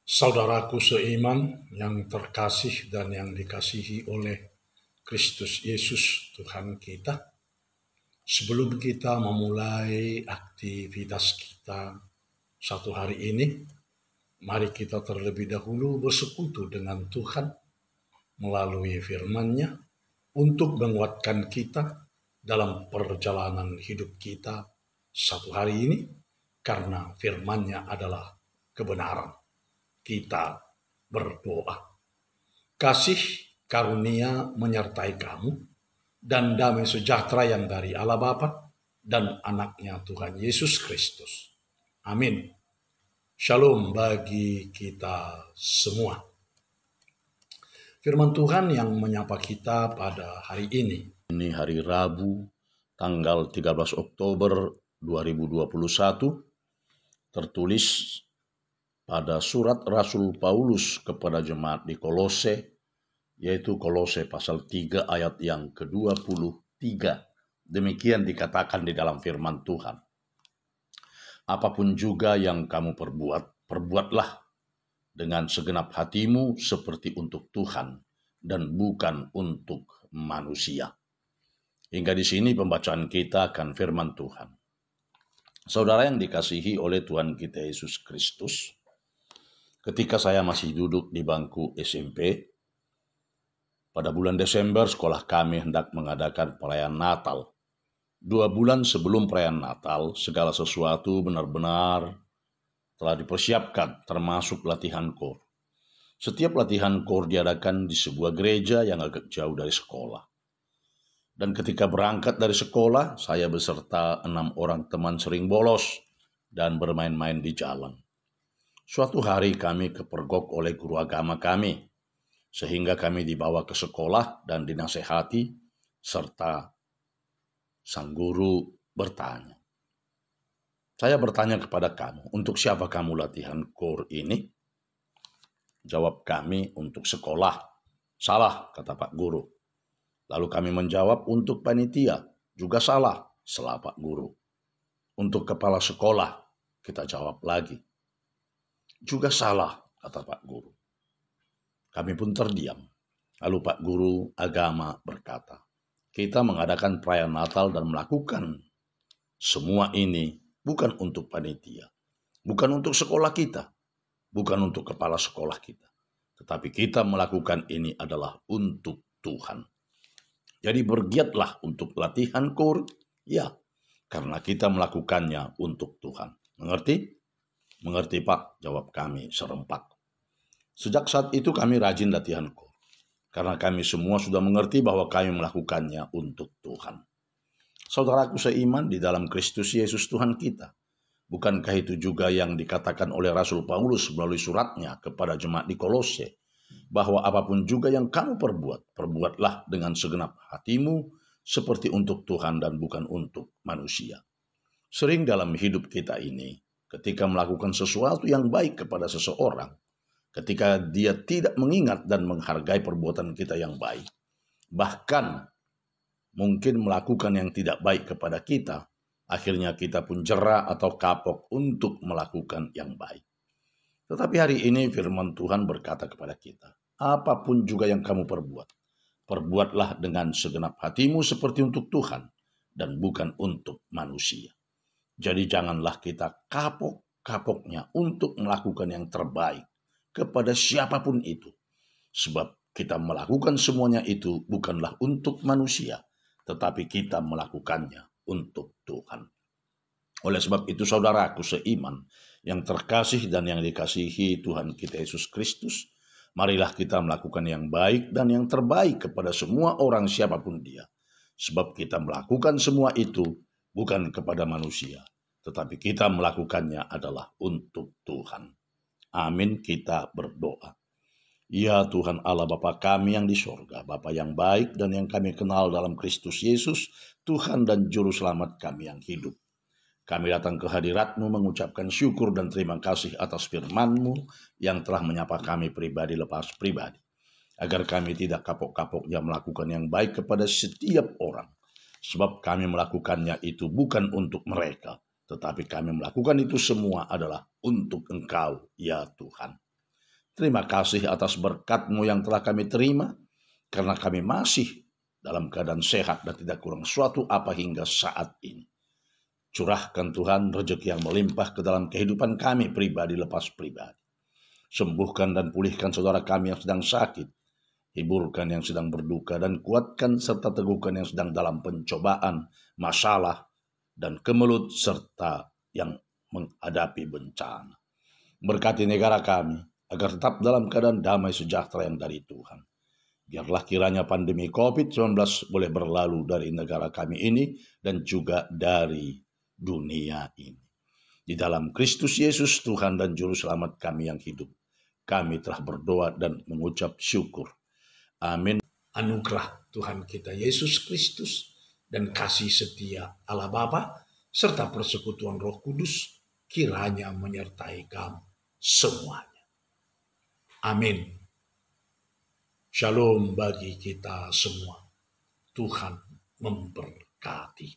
Saudaraku seiman yang terkasih dan yang dikasihi oleh Kristus Yesus Tuhan kita, sebelum kita memulai aktivitas kita satu hari ini, mari kita terlebih dahulu bersekutu dengan Tuhan melalui firman-Nya untuk menguatkan kita dalam perjalanan hidup kita satu hari ini, karena firman-Nya adalah kebenaran. Kita berdoa. Kasih karunia menyertai kamu, dan damai sejahtera yang dari Allah Bapa dan anaknya Tuhan Yesus Kristus. Amin. Shalom bagi kita semua. Firman Tuhan yang menyapa kita pada hari ini. Ini hari Rabu, tanggal 13 Oktober 2021, tertulis pada surat Rasul Paulus kepada jemaat di Kolose, yaitu Kolose pasal 3 ayat yang ke-23. Demikian dikatakan di dalam firman Tuhan. Apapun juga yang kamu perbuat, perbuatlah dengan segenap hatimu seperti untuk Tuhan dan bukan untuk manusia. Hingga di sini pembacaan kita akan firman Tuhan. Saudara yang dikasihi oleh Tuhan kita Yesus Kristus, ketika saya masih duduk di bangku SMP, pada bulan Desember sekolah kami hendak mengadakan perayaan Natal. 2 bulan sebelum perayaan Natal, segala sesuatu benar-benar telah dipersiapkan, termasuk latihan kor. Setiap latihan kor diadakan di sebuah gereja yang agak jauh dari sekolah. Dan ketika berangkat dari sekolah, saya beserta 6 orang teman sering bolos dan bermain-main di jalan. Suatu hari kami kepergok oleh guru agama kami, sehingga kami dibawa ke sekolah dan dinasehati, serta sang guru bertanya. Saya bertanya kepada kamu, untuk siapa kamu latihan kor ini? Jawab kami, untuk sekolah. Salah, kata Pak Guru. Lalu kami menjawab, untuk panitia. Juga salah, sela Pak Guru. Untuk kepala sekolah, kita jawab lagi. Juga salah, kata Pak Guru. Kami pun terdiam. Lalu Pak Guru agama berkata, kita mengadakan perayaan Natal dan melakukan semua ini bukan untuk panitia, bukan untuk sekolah kita, bukan untuk kepala sekolah kita. Tetapi kita melakukan ini adalah untuk Tuhan. Jadi bergiatlah untuk latihan kor, ya, karena kita melakukannya untuk Tuhan. Mengerti? Mengerti Pak, jawab kami serempak. Sejak saat itu kami rajin latihan kor, karena kami semua sudah mengerti bahwa kami melakukannya untuk Tuhan. Saudaraku seiman di dalam Kristus Yesus Tuhan kita, bukankah itu juga yang dikatakan oleh Rasul Paulus melalui suratnya kepada jemaat di Kolose, bahwa apapun juga yang kamu perbuat, perbuatlah dengan segenap hatimu seperti untuk Tuhan dan bukan untuk manusia. Sering dalam hidup kita ini, ketika melakukan sesuatu yang baik kepada seseorang, ketika dia tidak mengingat dan menghargai perbuatan kita yang baik, bahkan mungkin melakukan yang tidak baik kepada kita, akhirnya kita pun jera atau kapok untuk melakukan yang baik. Tetapi hari ini firman Tuhan berkata kepada kita, apapun juga yang kamu perbuat, perbuatlah dengan segenap hatimu seperti untuk Tuhan dan bukan untuk manusia. Jadi janganlah kita kapok-kapoknya untuk melakukan yang terbaik kepada siapapun itu. Sebab kita melakukan semuanya itu bukanlah untuk manusia, tetapi kita melakukannya untuk Tuhan. Oleh sebab itu saudaraku seiman yang terkasih dan yang dikasihi Tuhan kita Yesus Kristus, marilah kita melakukan yang baik dan yang terbaik kepada semua orang siapapun dia. Sebab kita melakukan semua itu bukan kepada manusia, tetapi kita melakukannya adalah untuk Tuhan. Amin, kita berdoa. Ya Tuhan Allah Bapa kami yang di sorga, Bapa yang baik dan yang kami kenal dalam Kristus Yesus, Tuhan dan Juru Selamat kami yang hidup. Kami datang ke hadirat-Mu mengucapkan syukur dan terima kasih atas firman-Mu yang telah menyapa kami pribadi lepas pribadi. Agar kami tidak kapok-kapoknya melakukan yang baik kepada setiap orang. Sebab kami melakukannya itu bukan untuk mereka, tetapi kami melakukan itu semua adalah untuk Engkau, ya Tuhan. Terima kasih atas berkat-Mu yang telah kami terima, karena kami masih dalam keadaan sehat dan tidak kurang suatu apa hingga saat ini. Curahkan Tuhan rezeki yang melimpah ke dalam kehidupan kami pribadi lepas pribadi. Sembuhkan dan pulihkan saudara kami yang sedang sakit. Hiburkan yang sedang berduka dan kuatkan serta teguhkan yang sedang dalam pencobaan, masalah, dan kemelut serta yang menghadapi bencana. Berkati negara kami agar tetap dalam keadaan damai sejahtera yang dari Tuhan. Biarlah kiranya pandemi COVID-19 boleh berlalu dari negara kami ini dan juga dari dunia ini. Di dalam Kristus Yesus Tuhan dan Juru Selamat kami yang hidup, kami telah berdoa dan mengucap syukur. Amin. Anugerah Tuhan kita Yesus Kristus dan kasih setia Allah Bapa serta persekutuan Roh Kudus kiranya menyertai kamu semuanya. Amin. Shalom bagi kita semua. Tuhan memberkati.